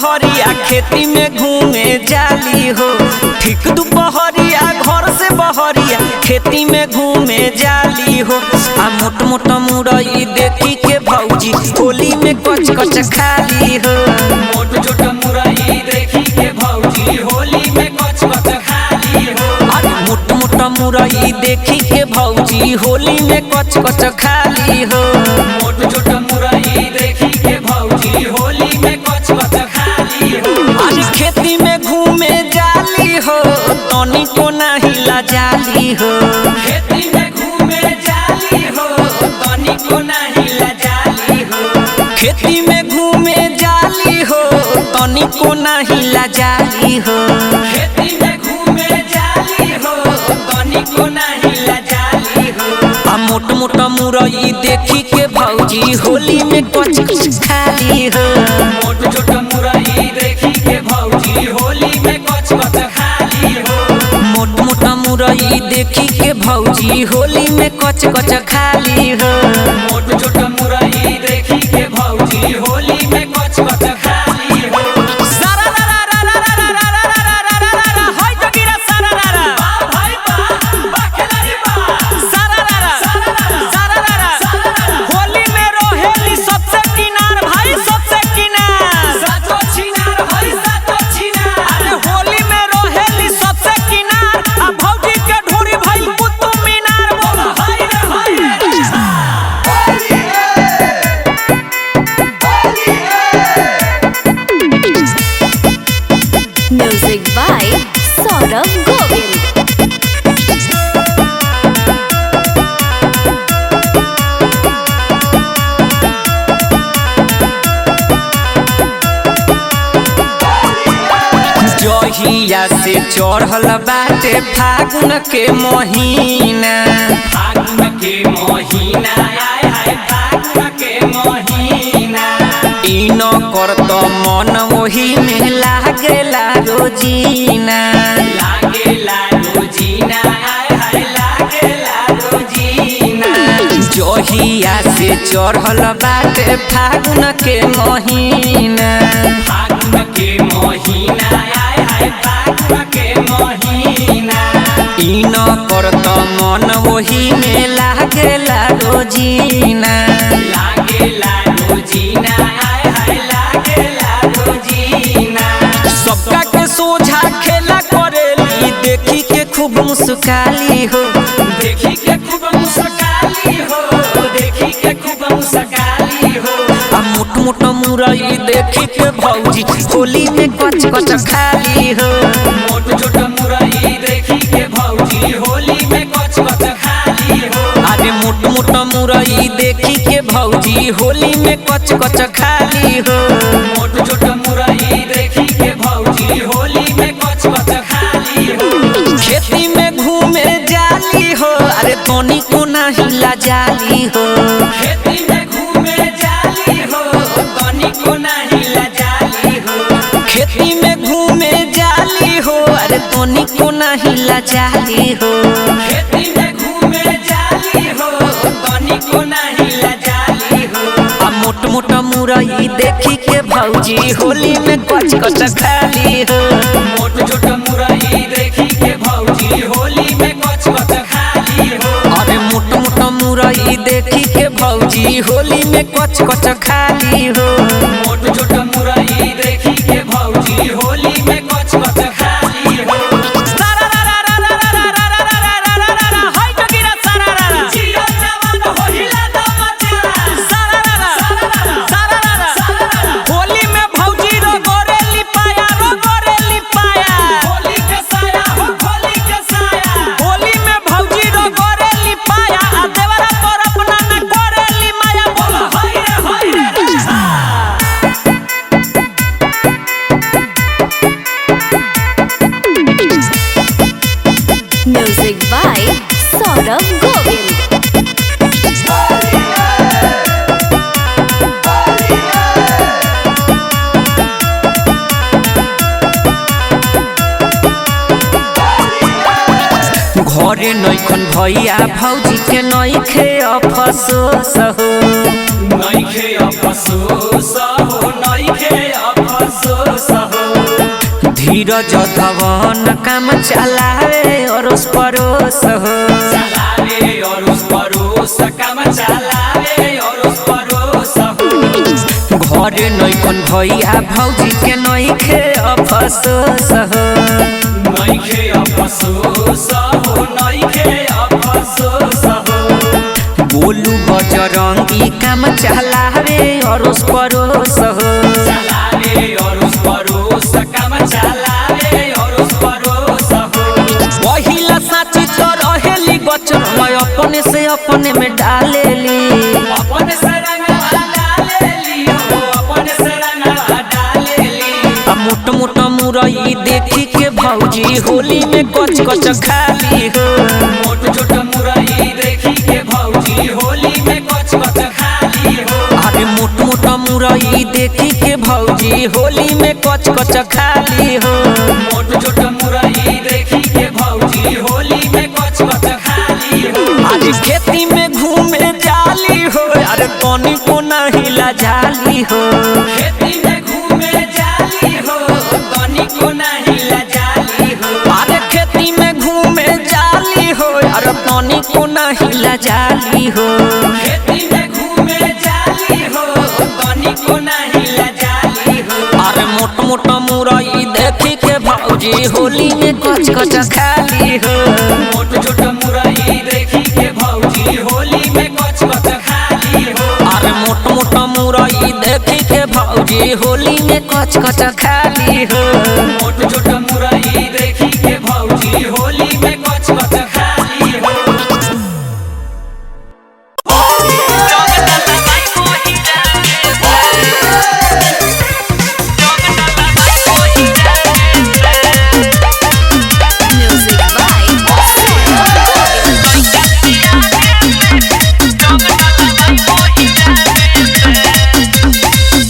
बहरिया खेती में घूमे जाली हो। ठीक दोपहरिया घर से बहरिया खेती में घूमे जाली हो। आ मोट मोट मुरई देखी के भौजी होली में कच कच खाली हो। मोट छोट मुरई देखी के भौजी होली में कच कच खाली हो। अरे मोट मोट मुरई देखी के भौजी होली में कच कच खाली हो। मोट छोट मुरई देखी के भौजी होली में कच कच खाली हो। अरे खेती में घूमे जाली हो तनी को नहीं लजाली हो। खेती में घूमे जाली हो तनी को नहीं लजाली हो। खेती में घूमे जाली हो तनी को नहीं लजाली हो। खेती में घूमे जाली हो तनी को नहीं लजाली हो। आ मोट मोट मुरई देखी के भौजी होली में कच कच खाली हो। मोट छोट मुरई देखी के भौजी होली में कच कच खाली हो। मोट मोट मुरई देखी के भौजी होली में कच कच खाली हो। मोट छोट मुरई देखी के भौजी होली में कच कच खाली हो। सारा रा रा रा रा रा रा रा रा रा रा रा रा होय तो गिरा सारा रा रा। बा भाई बा खिलाड़ी बा सारा रा रा सारा रा रा होली में रोहेली सबसे किनार भाई सबसे किनार। सातो छिनार भाई सातो छिनार। अरे होली में रोहेली सबसे किनार आ भौजी के ढोरी भइल कुतुब मीनार। बोल हाय रे हाय रे Music by Saurabh Govind. जहिया से चढ़ल बाटे फागुन के महीना। फागुन के महीना आय हाय फागुन के महीना। ई न करत मन वही में लागेला रोजीना। लागेला रोजीना आय हाय लागेला रोजीना। जहिया से चढ़ल बाटे फागुन के महीना। फागुन के महीना आय हाय फागुन के महीना। ई न करत मन वही में लागेला रोजीना। लागेला रोजीना आय हाय लागेला रोजीना। सबका के सोझा खेला करेली देखी के खूब मुस्काली हो। देखी के खूब मुस्काली हो देखी के खूब मुस्काली हो। आ मोट मोट मुरई देखी के भौजी होली में कच कच खाली हो। मोट छोट मुरई देखी के भौजी होली में कच कच खाली हो। अरे मोट मोट मुरई देखी के भौजी होली में कच कच खाली हो। मोट छोट मुरई देखी के भौजी होली में कच कच खाली हो। खेती में घूमे जाली हो अरे तनी को नहीं लजाली हो। खेती में घूमे जाली हो तनी को नहीं लजाली हो। खेती में घूमे जाली हो अरे तनी को नहीं लजाली हो। खेती में घूमे जाली हो तनी को नहीं लजाली हो। आ मोट मोट मुरई देखी के भौजी होली में कच कच खाली हो। मोट छोट मुरई देखी के भौजी होली में कच कच खाली हो। अरे मोट मोट मुरई देखी के भौजी होली में कच कच खाली हो। मोट छोट मुरई देखी के भौजी होली में कच कच खाली हो। सारा रा रा रा रा रा रा रा रा रा रा रा रा होय तो गिरा सारा रा रा। जिया जवान हो हिला दो मचा। सारा रा रा होली में भौजी रो गोरेली पाया रो गोरेली पाया। होली के साया हो होली के साया। होली में भौजी रो गोरेली पाया आ देवरा पर अपना न गोरेली माया। बोल हाय रे हाय रे Music by Saurabh Govind. घरे नैखन भैया भौजी के नैखे अफसोस हो। नइखे अफसोस हो नइखे अफसोस धीरज धवन काम चलावे अरोस परोस हो चलावे अरोस परोस काम चलावे अरोस परोस हो घरे नैखन भैया भौजी के नैखे अफसोस हो नइखे अफसोस हो नइखे अफसोस हो बोलू बजरंगी काम चलावे अरोस परोस हो चलावे अरोस परोस काम चलावे अरोस परोस हो पहिला साची तो रहेली बचन मैं अपने से अपने में डालेली अपने से रंगवा डालेली हो अपने से रंगवा डालेली मोट मोट मुरई देखी के भौजी होली में कच कच खाली हो मोट छोट मुरई देखी के भौजी होली में कच कच खाली हो अरे मोट मोट मुरई देखी के भौजी होली में कच कच खाली हो मोट छोट मुरई देखी के भौजी होली में कच कच खाली हो अरे खेती में घूमे जाली हो अरे कौनी को नहीं लाजाली हो खेती में घूमे जाली हो तनी को नहीं लजाली हो अरे खेती में घूमे जाली हो अरे कौनी को नहीं लाजाली हो खेती में घूमे जाली हो तनी को नहीं लजाली हो अरे मोट मोट मुरई देखी के भौजी होली में कच कच खाली हो मोट छोट मुरई देखी के भौजी होली में कच कच खाली हो अरे मोट मोट मुरई देखी के भौजी होली में कच कच खाली हो मोट छोट मुरई देखी के भौजी होली में कच कच खाली हो Music by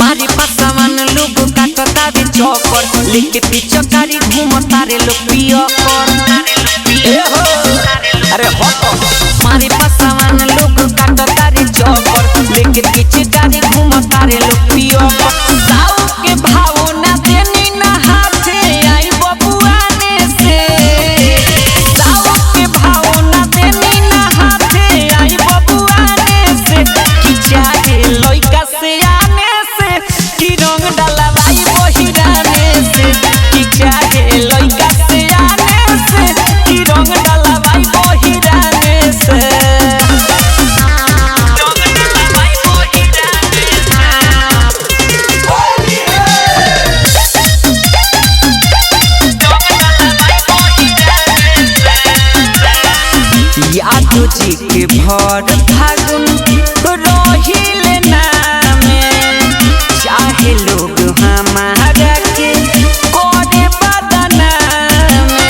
बारी पसावन लोग काटता रे चौकर लेके पीछे कारी घूमता रे लोग पिया कर ए हो अरे हट मारी पसावन लोग काटता रे चौकर लेके पीछे कारी घूमता रे लोग पिया कर साऊ के भाव ना देनी ना हाथे आई बबुआने से साऊ के भाव ना देनी ना हाथे आई बबुआने से कि चाहे लइका से आने से कि रंग डलवाई बहिराने से कि चाहे लइका से आने से कि रंग डलवाई बहिराने से यादव जी के भर फागुन रहिले नामे चाहे लोग हमारा के करे बदनामे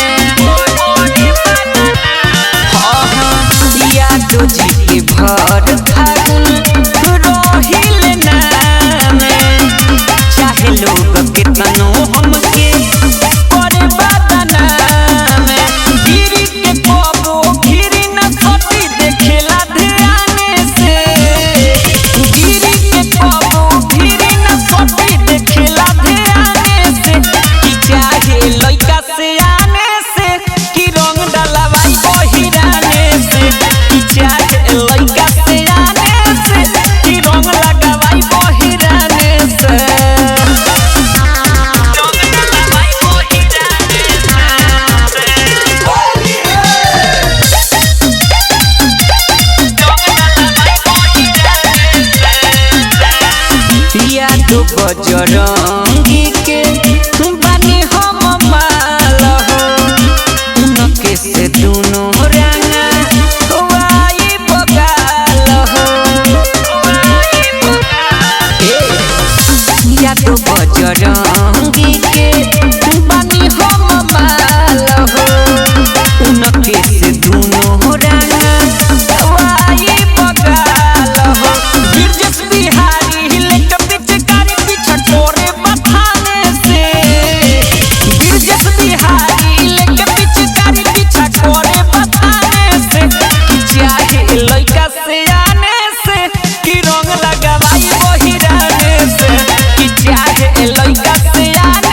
यादव जी के भर फागुन रहिले नामे चाहे लोग कितनो हमके करे बदनामे गिरी के कबो गिरी न सती देखेला ध्याने से गिरी के कबो गिरी न सती देखेला ध्याने से कि चाहे लइका से आने से कि रंग डलवाई बहिराने से कि चाहे लइका से आने से कि रंग लगावाई बहिराने से या तो बजरंगी के बानी हम माल हो उनके से दोनों रंगा वाई बगाल हो या तो बजरंगी के बानी हम माल हो उनके से दोनों रंगा वाई बगाल हो गिरजस बिहारी लेके पिचकारी पीछे टोरे बथाने से गिरजस बिहारी लेके पिचकारी पीछे टोरे बथाने से कि चाहे लइका से आने से कि रंग लगावाई बहिराने से कि चाहे लइका से आने